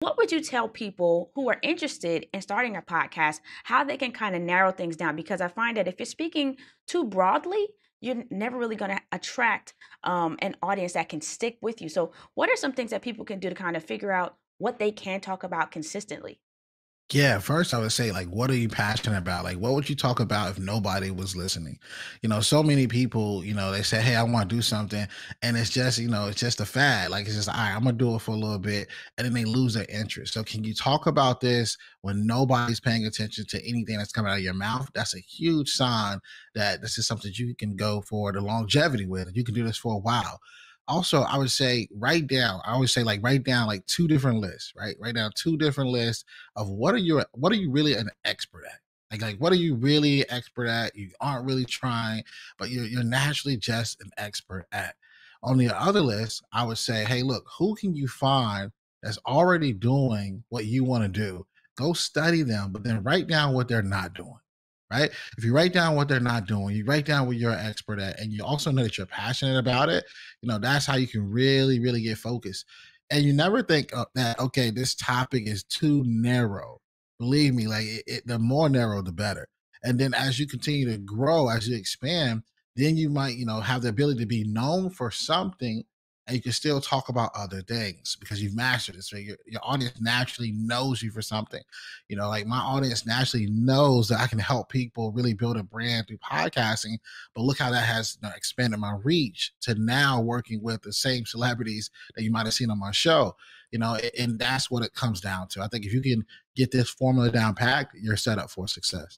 What would you tell people who are interested in starting a podcast, how they can kind of narrow things down? Because I find that if you're speaking too broadly, you're never really going to attract an audience that can stick with you. So, what are some things that people can do to kind of figure out what they can talk about consistently? Yeah, first I would say, like, what are you passionate about? Like, what would you talk about if nobody was listening? So many people, they say, hey, I want to do something. And it's just, it's just a fad. Like, it's just, all right, I'm going to do it for a little bit. And then they lose their interest. So, can you talk about this when nobody's paying attention to anything that's coming out of your mouth? That's a huge sign that this is something you can go for the longevity with. You can do this for a while. Also, I would say write down. I always say, like, write down like two different lists, right? Write down two different lists of what are you really an expert at? Like what are you really expert at? You aren't really trying, but you're naturally just an expert at. On the other list, I would say, hey, look, who can you find that's already doing what you want to do? Go study them, but then write down what they're not doing. Right. If you write down what they're not doing, you write down what you're an expert at, and you also know that you're passionate about it, that's how you can really, really get focused. And you never think that, okay, this topic is too narrow. Believe me, like the more narrow, the better. And then as you continue to grow, as you expand, then you might, have the ability to be known for something, and you can still talk about other things because you've mastered it. So your audience naturally knows you for something. Like my audience naturally knows that I can help people really build a brand through podcasting. But look how that has expanded my reach to now working with the same celebrities that you might have seen on my show. And that's what it comes down to. I think if you can get this formula down packed, you're set up for success.